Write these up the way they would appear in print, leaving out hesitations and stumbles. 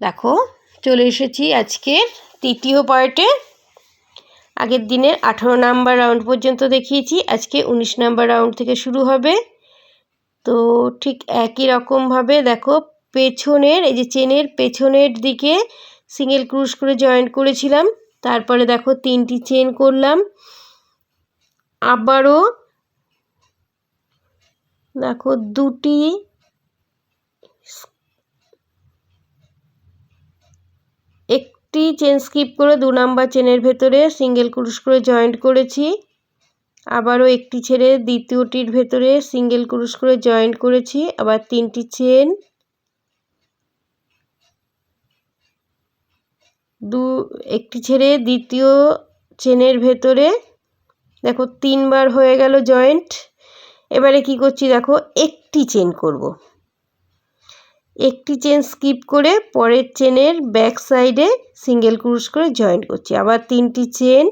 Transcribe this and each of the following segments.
দেখো চলে এসেছি আজকের তৃতীয় পার্টে। আগের দিনের 18 নাম্বার রাউন্ড পর্যন্ত দেখিয়েছি, আজকে 19 নাম্বার রাউন্ড থেকে শুরু হবে। তো ঠিক একই রকমভাবে দেখো পেছনের এই যে চেনের পেছনের দিকে সিঙ্গেল ক্রুশ করে জয়েন্ট করেছিলাম, তারপরে দেখো 3টি চেন করলাম, আবারও দেখো দুটি একটি চেন স্কিপ করে 2 নাম্বার চেনের ভেতরে সিঙ্গেল ক্রুশ করে জয়েন্ট করেছি, আবারও একটি ছেড়ে দ্বিতীয়টির ভেতরে সিঙ্গেল ক্রুশ করে জয়েন্ট করেছি, আবার 3টি চেন, একটি ছেড়ে দ্বিতীয় চেনের ভেতরে দেখো 3 বার হয়ে গেল জয়েন্ট। এবারে কি করছি দেখো একটি চেন করব, একটি চেন স্কিপ করে পরের চেনের ব্যাক সাইডে সিঙ্গেল ক্রুশ করে জয়েন্ট করছি, আবার 3টি চেন,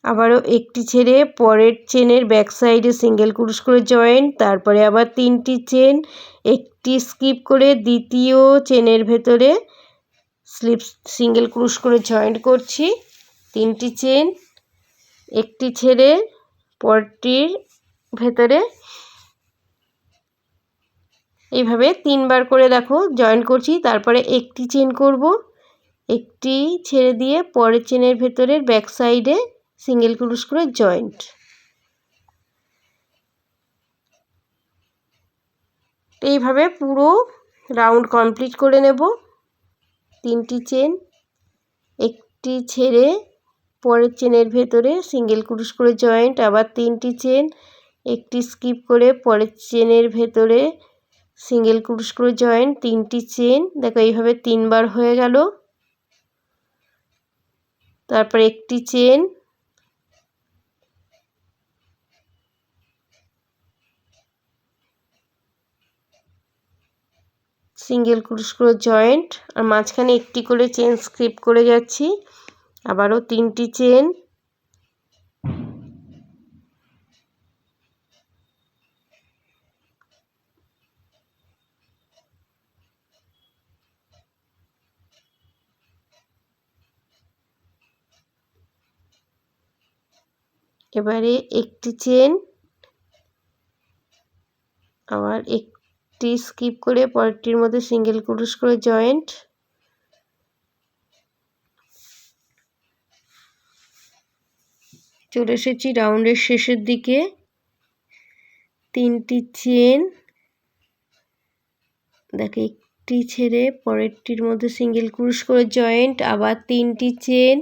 আবারও একটি ছেড়ে পরের চেনের ব্যাক সাইডে সিঙ্গেল ক্রুশ করে জয়েন্ট, তারপরে আবার 3টি চেন, একটি স্কিপ করে দ্বিতীয় চেনের ভেতরে সিঙ্গেল ক্রুশ করে জয়েন্ট করছি, 3টি চেন, একটি ছেড়ে পরটির ভেতরে এইভাবে 3 বার করে দেখো জয়েন্ট করছি, তারপরে একটি চেন করব, একটি ছেড়ে দিয়ে পরের চেনের ভেতরের ব্যাক সাইডে সিঙ্গেল ক্রুশ করে জয়েন্ট। এইভাবে পুরো রাউন্ড কমপ্লিট করে নেব। 3টি চেন, একটি ছেড়ে পরের চেনের ভেতরে সিঙ্গেল ক্রুশ করে জয়েন্ট, আবার 3টি চেন, একটি স্কিপ করে পরের চেনের ভেতরে সিঙ্গেল ক্রুশ করে জয়েন্ট, 3টি চেন, দেখো এইভাবে 3 বার হয়ে গেল, তারপর একটি চেন, সিঙ্গেল ক্রুশ করে জয়েন্ট, আর মাঝখানে একটি করে চেন স্কিপ করে যাচ্ছি, আবারও 3টি চেন, এবারে একটি চেন, আবার একটি স্কিপ করে পরেরটির মধ্যে সিঙ্গেল ক্রুশ করে জয়েন্ট, চলে এসেছি রাউন্ডের শেষের দিকে। 3টি চেন, দেখো একটি ছেড়ে পরেরটির মধ্যে সিঙ্গেল ক্রুশ করে জয়েন্ট, আবার 3টি চেন,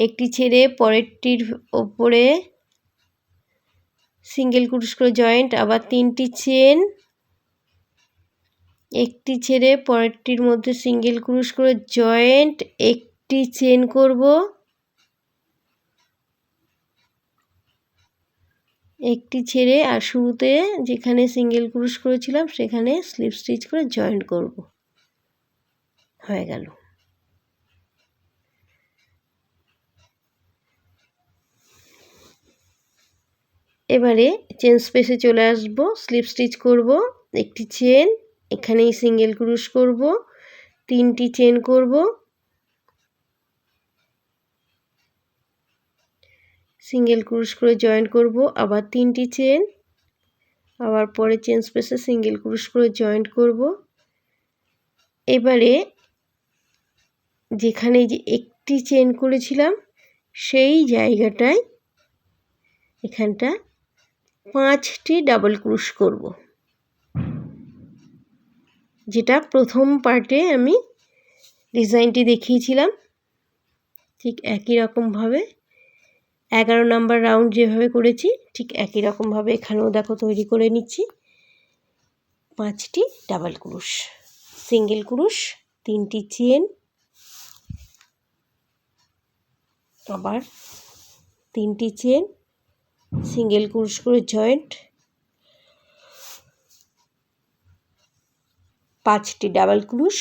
একটি ছেড়ে পরেরটির ওপরে সিঙ্গেল ক্রুশ করে জয়েন্ট, আবার 3টি চেন, একটি ছেড়ে পরেরটির মধ্যে সিঙ্গেল ক্রুশ করে জয়েন্ট, একটি চেন করব, একটি ছেড়ে আর শুরুতে যেখানে সিঙ্গেল ক্রুশ করেছিলাম সেখানে স্লিপ স্টিচ করে জয়েন্ট করব, হয়ে গেল। এবারে চেন স্পেসে চলে আসব, স্লিপ স্টিচ করব, একটি চেন, এখানেই সিঙ্গেল ক্রুশ করব, 3টি চেন করব, সিঙ্গেল ক্রুশ করে জয়েন্ট করব, আবার 3টি চেন, আবার পরে চেন স্পেসে সিঙ্গেল ক্রুশ করে জয়েন্ট করব। এবারে যেখানে যে একটি চেন করেছিলাম সেই জায়গাটায় এখানটা 5টি ডাবল ক্রুশ করব, যেটা প্রথম পার্টে আমি ডিজাইনটি দেখিয়েছিলাম। ঠিক একই রকমভাবে 11 নাম্বার রাউন্ড যেভাবে করেছি ঠিক একই রকমভাবে এখানেও দেখো তৈরি করে নিচ্ছি। 5টি ডাবল ক্রুশ, সিঙ্গেল ক্রুশ, 3টি চেন, আবার 3টি চেন, সিঙ্গেল ক্রুশ করে জয়েন্ট, 5টি ডাবল ক্রুশ,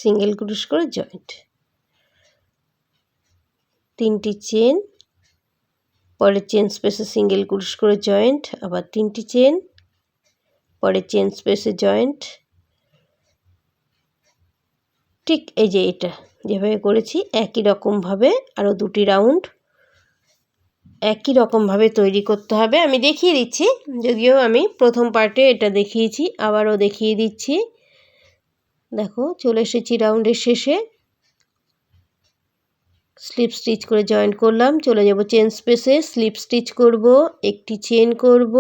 সিঙ্গেল ক্রুশ করে জয়েন্ট। তিনটি চেন, পরের চেন স্পেসে সিঙ্গেল ক্রুশ করে জয়েন্ট, আবার তিনটি চেন, পরের চেন স্পেসে জয়েন্ট। ঠিক এই যে এটা যেভাবে করেছি একই রকমভাবে আরও দুটি রাউন্ড একই রকমভাবে তৈরি করতে হবে। আমি দেখিয়ে দিচ্ছি, যদিও আমি প্রথম পার্টে এটা দেখিয়েছি, আবারও দেখিয়ে দিচ্ছি। দেখো চলে এসেছি রাউন্ডের শেষে। স্লিপ স্টিচ করে জয়েন্ট করলাম, চলে যাব চেন স্পেসে, স্লিপ স্টিচ করব, একটি চেন করব,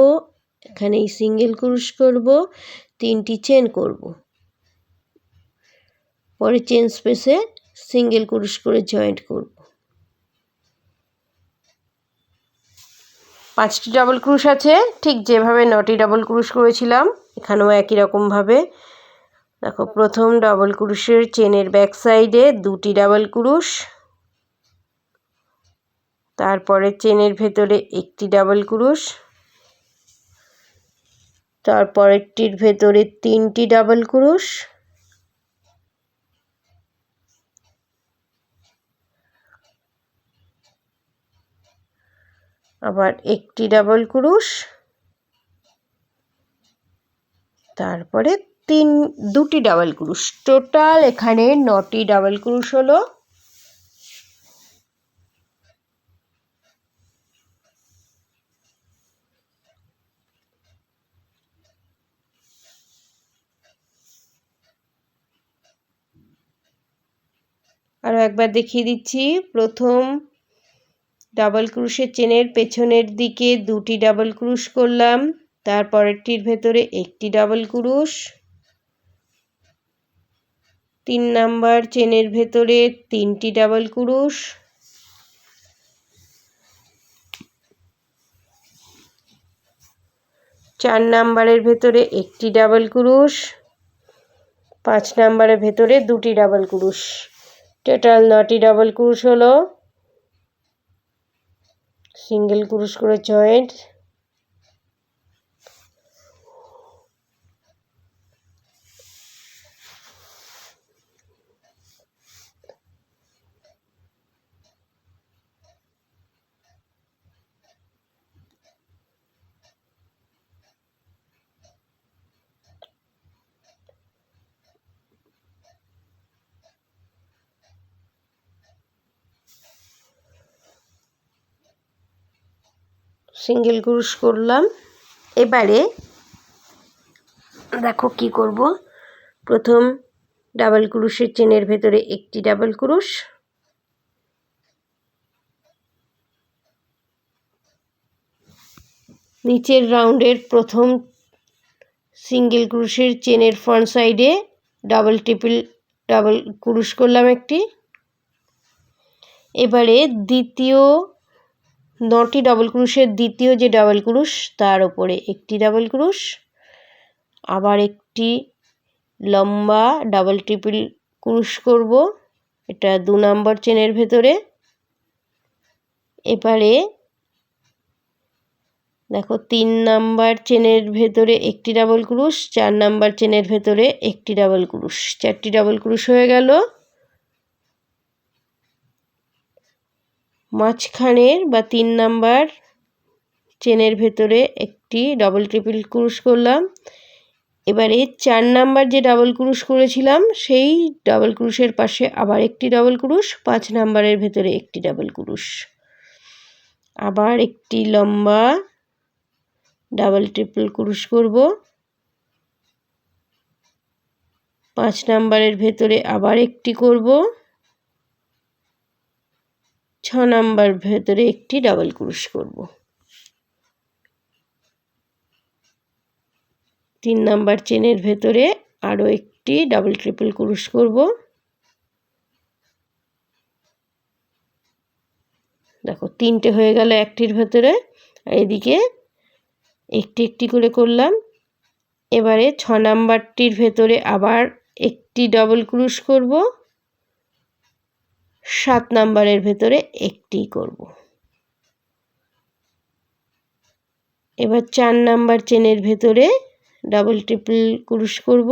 এখানেই সিঙ্গেল ক্রুশ করব, তিনটি চেন করব, পরে চেন স্পেসে সিঙ্গেল ক্রুশ করে জয়েন্ট করব। 5টি ডাবল ক্রুশ আছে, ঠিক যেভাবে 9টি ডাবল ক্রুশ করেছিলাম এখানেও একই রকমভাবে। দেখো প্রথম ডাবল ক্রুশের চেনের ব্যাক সাইডে 2টি ডাবল ক্রুশ, তারপরে চেনের ভেতরে একটি ডাবল ক্রুশ, তারপরেরটির ভেতরে 3টি ডাবল ক্রুশ, আবার একটি ডাবল ক্রুশ, তারপরে 2টি ডাবল ক্রুশ। টোটাল এখানে 9টি ডাবল ক্রুশ হলো। আরও একবার দেখিয়ে দিচ্ছি। প্রথম ডাবল ক্রুশের চেনের পেছনের দিকে 2টি ডাবল ক্রুশ করলাম, তারপরেরটির ভেতরে একটি ডাবল ক্রুশ, 3 নাম্বার চেনের ভেতরে 3টি ডাবল ক্রুশ, চার নাম্বারের ভেতরে একটি ডাবল ক্রুশ, 5 নাম্বারের ভেতরে 2টি ডাবল ক্রুশ। টোটাল 9টি ডাবল ক্রুশ হলো। সিঙ্গেল ক্রুশ করে জয়েন্ট, সিঙ্গেল ক্রুশ করলাম। এবারে দেখো কি করব। প্রথম ডাবল ক্রুশের চেনের ভেতরে একটি ডাবল ক্রুশ, নিচের রাউন্ডের প্রথম সিঙ্গেল ক্রুশের চেনের ফ্রন্ট সাইডে ডাবল ক্রুশ করলাম একটি। এবারে দ্বিতীয় 9টি ডাবল ক্রুশের দ্বিতীয় যে ডাবল ক্রুশ তার ওপরে একটি ডাবল ক্রুশ, আবার একটি লম্বা ট্রিপল ক্রুশ করব, এটা 2 নাম্বার চেনের ভেতরে। এবারে দেখো 3 নাম্বার চেনের ভেতরে একটি ডাবল ক্রুশ, 4 নাম্বার চেনের ভেতরে একটি ডাবল ক্রুশ, 4টি ডাবল ক্রুশ হয়ে গেল। মাঝখানের বা 3 নাম্বার চেনের ভেতরে একটি ট্রিপল ক্রুশ করলাম। এবারে 4 নাম্বার যে ডাবল ক্রুশ করেছিলাম সেই ডাবল ক্রুশের পাশে আবার একটি ডাবল ক্রুশ, 5 নাম্বারের ভেতরে একটি ডাবল ক্রুশ, আবার একটি লম্বা ট্রিপল ক্রুশ করব, 5 নাম্বারের ভেতরে আবার একটি করব, 6 নাম্বার ভেতরে একটি ডাবল ক্রুশ করব, 3 নাম্বার চেনের ভেতরে আরও একটি ট্রিপল ক্রুশ করব। দেখো 3টে হয়ে গেল একটির ভেতরে, আর এদিকে একটি একটি করে করলাম। এবারে 6 নাম্বারটির ভেতরে আবার একটি ডাবল ক্রুশ করব, 7 নাম্বারের ভেতরে একটি করব। এবার 4 নাম্বার চেনের ভেতরে ট্রিপল ক্রুশ করব,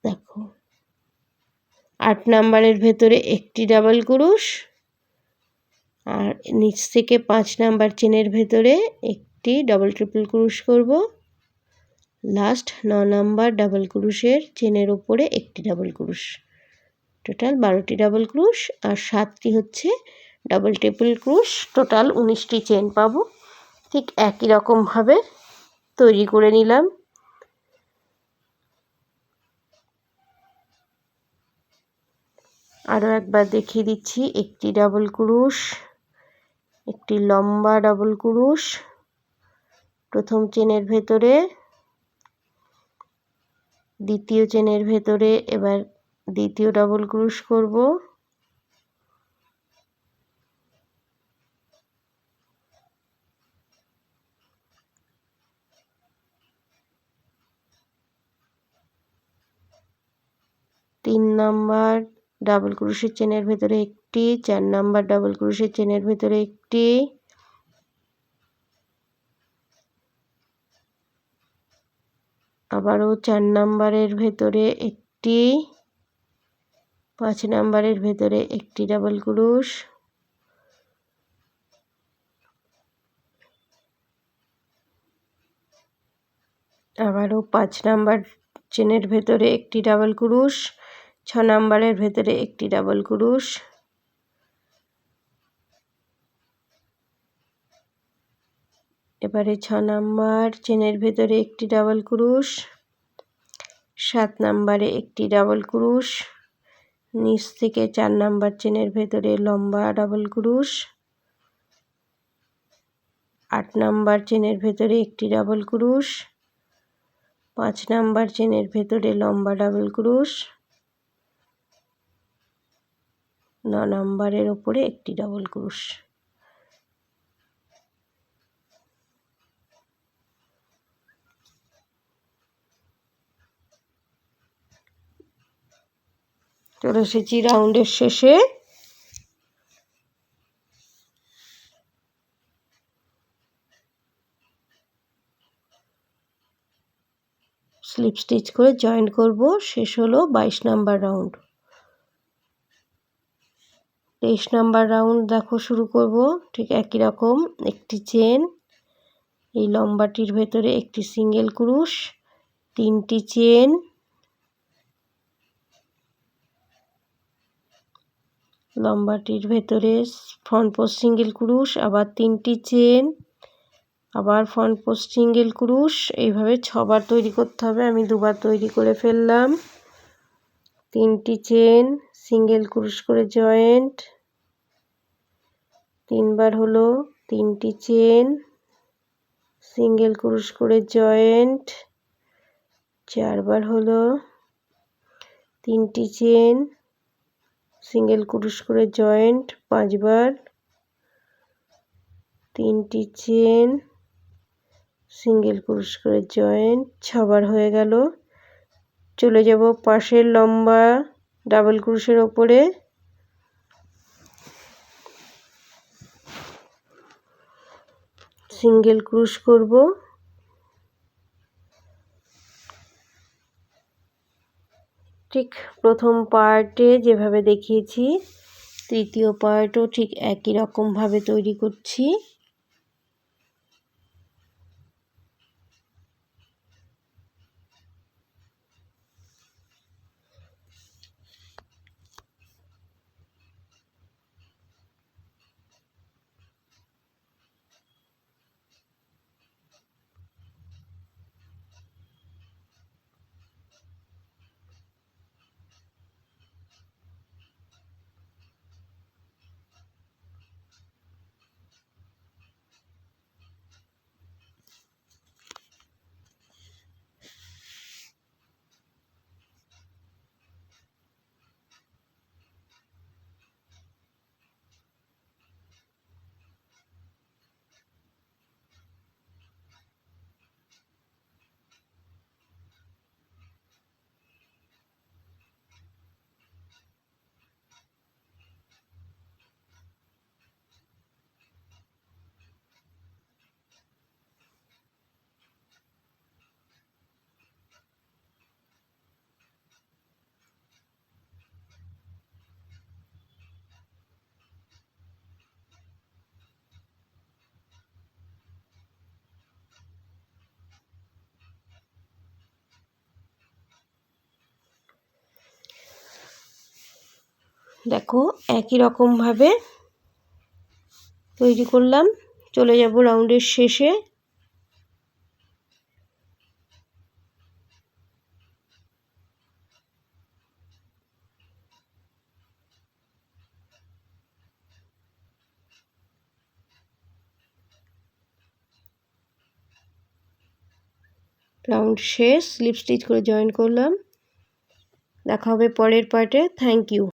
দেখো 8 নাম্বারের ভেতরে একটি ডাবল ক্রোশ, আর নিচ থেকে 5 নাম্বার চেনের ভেতরে একটি ডাবল ট্রিপল ক্রোশ করব। লাস্ট 9 নাম্বার ডাবল ক্রোশের চেনের ওপরে একটি ডাবল ক্রোশ, টোটাল 12টি ডাবল ক্রোশ, আর 7টি হচ্ছে ডাবল ট্রিপল ক্রোশ, টোটাল 19টি চেন পাবো। ঠিক একই রকমভাবে তৈরি করে নিলাম। আরও একবার দেখিয়ে দিচ্ছি, একটি ডাবল ক্রোশ, একটি লম্বা ডাবল ক্রোশ প্রথম চেনের ভেতরে, দ্বিতীয় চেনের ভেতরে এবার দ্বিতীয় ডাবল ক্রোশ করব, তিন নাম্বার ডাবল ক্রোশের চেনের ভেতরে একটি, 4 নাম্বার ডাবল ক্রোশের চেনের ভেতরে একটি, আবারও 4 নাম্বারের ভেতরে একটি, 5 নাম্বারের ভেতরে একটি ডাবল ক্রোশ, আবারও 5 নাম্বার চেনের ভেতরে একটি ডাবল ক্রোশ, 6 নাম্বারের ভেতরে একটি ডাবল ক্রোশ, এবারে 6 নাম্বার চেনের ভেতরে একটি ডাবল ক্রোশ, 7 নাম্বারে একটি ডাবল ক্রোশ, নিচ থেকে 4 নাম্বার চেনের ভেতরে লম্বা ডাবল ক্রোশ, 8 নাম্বার চেনের ভেতরে একটি ডাবল ক্রোশ, 5 নাম্বার চেনের ভেতরে লম্বা ডাবল ক্রোশ, 9 নাম্বারের ওপরে একটি ডাবল ক্রোশ। চলে এসেছি রাউন্ডের শেষে। স্লিপ স্টিচ করে জয়েন্ট করব। শেষ হলো 22 নাম্বার রাউন্ড। 23 নাম্বার রাউন্ড দেখো শুরু করব। ঠিক একই রকম, একটি চেন, এই লম্বাটির ভেতরে একটি সিঙ্গেল ক্রোশ, 3টি চেন, লম্বাটির ভেতরে ফ্রন্ট পোস্ট সিঙ্গেল ক্রোশ, আবার 3টি চেন, আবার ফ্রন্ট পোস্ট সিঙ্গেল ক্রোশ। এইভাবে 6 বার তৈরি করতে হবে, আমি 2 বার তৈরি করে ফেললাম। 3টি চেন, সিঙ্গেল ক্রোশ করে জয়েন্ট, 3 বার হলো, 3টি চেন, সিঙ্গেল ক্রোশ করে জয়েন্ট, 4 বার হলো, 3টি চেন, সিঙ্গেল ক্রোশ করে জয়েন্ট, 5 বার, 3টি চেন, সিঙ্গেল ক্রোশ করে জয়েন্ট, 6 বার হয়ে গেল। চলে যাব পাশের লম্বা ডাবল ক্রোশের ওপরে, সিঙ্গেল ক্রোশ করব, ঠিক প্রথম পার্টে যেভাবে দেখিয়েছি তৃতীয় পার্টও ঠিক একই রকমভাবে তৈরি করছি। দেখো একই রকমভাবে তৈরি করলাম। চলে যাব রাউন্ডের শেষে। রাউন্ড শেষ, স্লিপ স্টিচ করে জয়েন করলাম। দেখা হবে পরের পার্টে। Thank you.